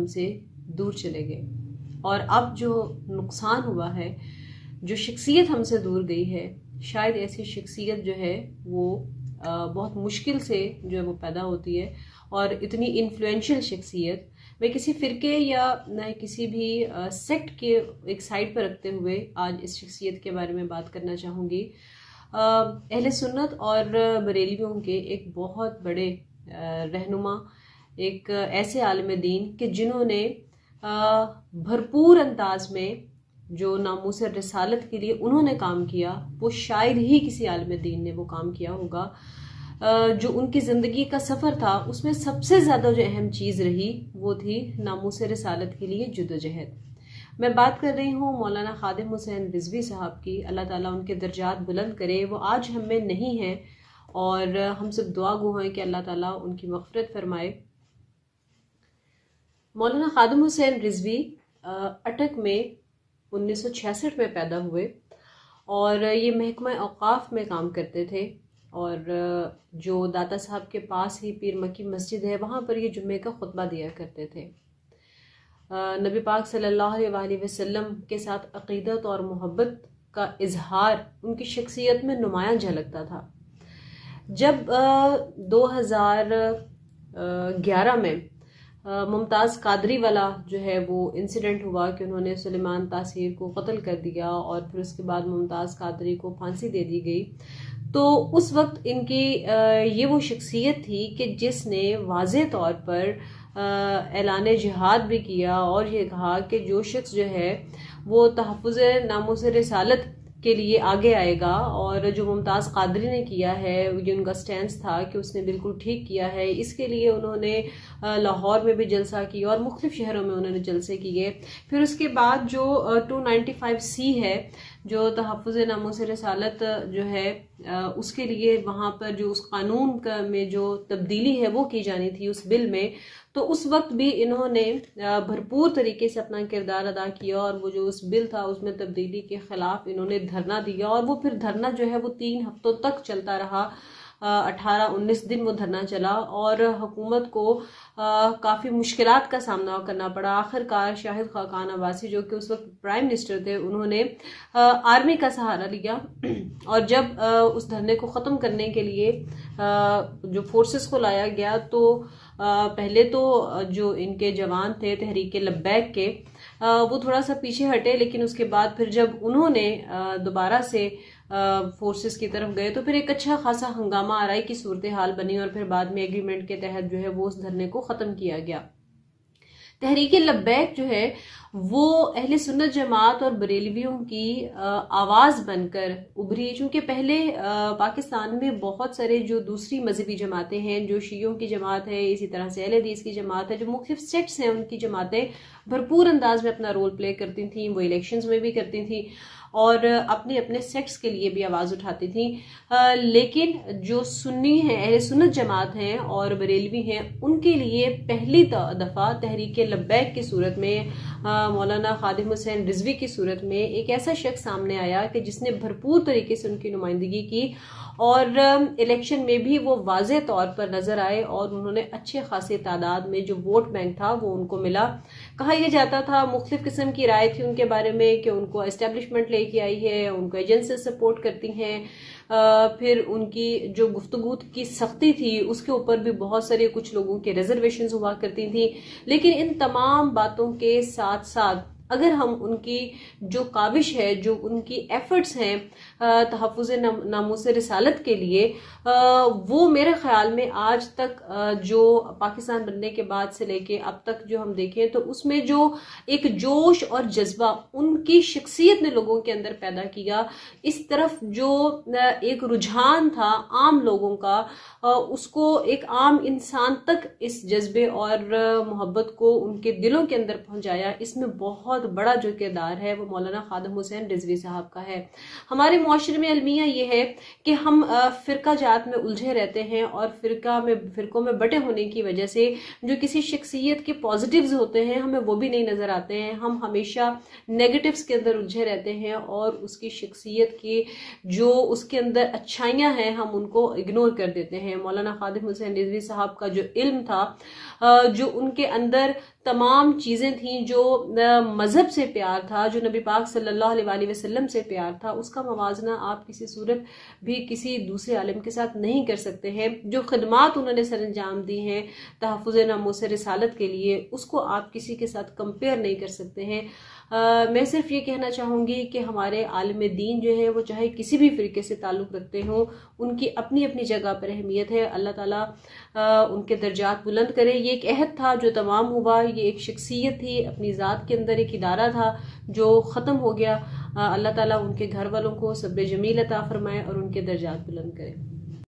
हमसे दूर चले गए। और अब जो नुकसान हुआ है, जो शख्सियत हमसे दूर गई है, शायद ऐसी शख्सियत जो है वो बहुत मुश्किल से जो है वो पैदा होती है। और इतनी इन्फ्लुएंशियल शख्सियत, मैं किसी फ़िरके या न किसी भी सेक्ट के एक साइड पर रखते हुए आज इस शख्सियत के बारे में बात करना चाहूँगी। अहले सुन्नत और बरेलवियों के एक बहुत बड़े रहनुमा, एक ऐसे आलिम दीन कि जिन्होंने भरपूर अंदाज में जो नामूस रिसालत के लिए उन्होंने काम किया, वो शायद ही किसी आलिम दीन ने वो काम किया होगा। जो उनकी ज़िंदगी का सफ़र था उसमें सबसे ज़्यादा जो अहम चीज़ रही वो थी नामूस रिसालत के लिए जद्दोजहद। मैं बात कर रही हूँ मौलाना खादिम हुसैन रिजवी साहब की। अल्लाह ताला उनके दर्जात बुलंद करे। वो आज हम में नहीं हैं और हम सब दुआ गो हैं कि अल्लाह ताला उनकी मग़फ़िरत फरमाए। मौलाना खादिम हुसैन रिजवी अटक में 1966 में पैदा हुए और ये महकमा औक़ाफ़ में काम करते थे। और जो दाता साहब के पास ही पीर मक्की मस्जिद है, वहाँ पर ये जुम्मे का खुतबा दिया करते थे। नबी पाक सल्लल्लाहु अलैहि वसल्लम के साथ अक़ीदत और मोहब्बत का इजहार उनकी शख्सियत में नुमायां झलकता था। जब 2011 में मुमताज़ कादरी वाला जो है वो इंसिडेंट हुआ कि उन्होंने सुलेमान तासीर को कत्ल कर दिया और फिर उसके बाद मुमताज़ कादरी को फांसी दे दी गई, तो उस वक्त इनकी ये वो शख्सियत थी कि जिसने वाज़े तौर पर ऐलान जिहाद भी किया और ये कहा कि जो शख्स जो है वो तहफ़्फ़ुज़ नामूस रिसालत के लिए आगे आएगा। और जो मुमताज़ कादरी ने किया है, ये उनका स्टैंस था कि उसने बिल्कुल ठीक किया है। इसके लिए उन्होंने लाहौर में भी जलसा किया और मुख्तलिफ शहरों में उन्होंने जलसे किए। फिर उसके बाद जो 295C है, जो तहफ़्फ़ुज़ नामूस रिसालत जो है उसके लिए वहाँ पर जो उस कानून का में जो तब्दीली है वो की जानी थी उस बिल में, तो उस वक्त भी इन्होंने भरपूर तरीके से अपना किरदार अदा किया और वो जो उस बिल था उसमें तब्दीली के ख़िलाफ़ इन्होंने धरना दिया। और वो फिर धरना जो है वो 3 हफ्तों तक चलता रहा। 18-19 दिन वो धरना चला और हुकूमत को काफ़ी मुश्किलात का सामना करना पड़ा। आखिरकार शाहिद खाकान अब्बासी जो कि उस वक्त प्राइम मिनिस्टर थे, उन्होंने आर्मी का सहारा लिया और जब उस धरने को ख़त्म करने के लिए जो फोर्सेस को लाया गया, तो पहले तो जो इनके जवान थे तहरीक लब्बैक के, वो थोड़ा सा पीछे हटे, लेकिन उसके बाद फिर जब उन्होंने दोबारा से फोर्सेस की तरफ गए तो फिर एक अच्छा खासा हंगामा आराई की सूरत हाल बनी और फिर बाद में एग्रीमेंट के तहत जो है वो उस धरने को ख़त्म किया गया। तहरीक लब्बैक जो है वो अहले सुन्नत जमात और बरेलवियों की आवाज़ बनकर उभरी। चूँकि पहले पाकिस्तान में बहुत सारे जो दूसरी मजहबी जमातें हैं, जो शियों की जमात है, इसी तरह से अहले हदीस की जमात है, जो मुख्तलिफ सेक्ट्स हैं, उनकी जमातें भरपूर अंदाज में अपना रोल प्ले करती थीं। वो इलेक्शंस में भी करती थीं और अपने अपने सेक्ट्स के लिए भी आवाज़ उठाती थी। लेकिन जो सुन्नी हैं, अहले सुन्नत जमात हैं और बरेलवी हैं, उनके लिए पहली दफ़ा तहरीक लब्बैक की सूरत में मौलाना खादिम हुसैन रिजवी की सूरत में एक ऐसा शख्स सामने आया कि जिसने भरपूर तरीके से उनकी नुमाइंदगी की और इलेक्शन में भी वो वाज़े तौर पर नजर आए और उन्होंने अच्छे खासे तादाद में जो वोट बैंक था वो उनको मिला। कहा यह जाता था, मुख्तलिफ किस्म की राय थी उनके बारे में कि उनको एस्टेब्लिशमेंट लेके आई है, उनको एजेंसी सपोर्ट करती हैं। फिर उनकी जो गुफ्तगू की सख्ती थी उसके ऊपर भी बहुत सारे कुछ लोगों के रिजर्वेशंस हुआ करती थी। लेकिन इन तमाम बातों के साथ साथ अगर हम उनकी जो काविश है, जो उनकी एफर्ट्स हैं तहफ़्फ़ुज़ नामूस रिसालत के लिए, वो मेरे ख्याल में आज तक जो पाकिस्तान बनने के बाद से लेके अब तक जो हम देखें तो उसमें जो एक जोश और जज्बा उनकी शख्सियत ने लोगों के अंदर पैदा किया, इस तरफ जो एक रुझान था आम लोगों का, उसको एक आम इंसान तक इस जज्बे और मोहब्बत को उनके दिलों के अंदर पहुंचाया, इसमें बहुत बड़ा जो किरदार है वो मौलाना खादिम हुसैन रिजवी साहब का है। हमारे मुआशरे में अलमिया ये है कि हम फ़िरका जात में उलझे रहते हैं और फ़िरकों में बटे होने की वजह से जो किसी शख्सियत के पॉजिटिव्स होते हैं हमें वो भी नहीं नज़र आते हैं। हम हमेशा नेगेटिव्स के अंदर उलझे रहते हैं और उसकी शख्सियत की जो उसके अंदर अच्छाइयाँ हैं हम उनको इग्नोर कर देते हैं। मौलाना खादिम हुसैन रिजवी साहब का जो इल्म था, जो उनके अंदर तमाम चीजें थी, जो मजहब से प्यार था, जो नबी पाक सल्लल्लाहु अलैहि वसल्लम से प्यार था, उसका मवाजना आप किसी सूरत भी किसी दूसरे आलिम के साथ नहीं कर सकते हैं। जो खिदमात उन्होंने सर अंजाम दी हैं तहफ़्फ़ुज़ नामूस रिसालत के लिए, उसको आप किसी के साथ कंपेयर नहीं कर सकते हैं। मैं सिर्फ ये कहना चाहूँगी कि हमारे आलिम दीन जो है वो चाहे किसी भी फ़िरके से ताल्लुक़ रखते हों, उनकी अपनी अपनी जगह पर अहमियत है। अल्लाह ताला उनके दर्जात बुलंद करे। ये एक अहद था जो तमाम हुआ, ये एक शख्सियत थी, अपनी ज़ात के अंदर एक इदारा था जो ख़त्म हो गया। अल्लाह ताला उनके घर वालों को सब्र जमील अता फरमाए और उनके दर्जात बुलंद करे।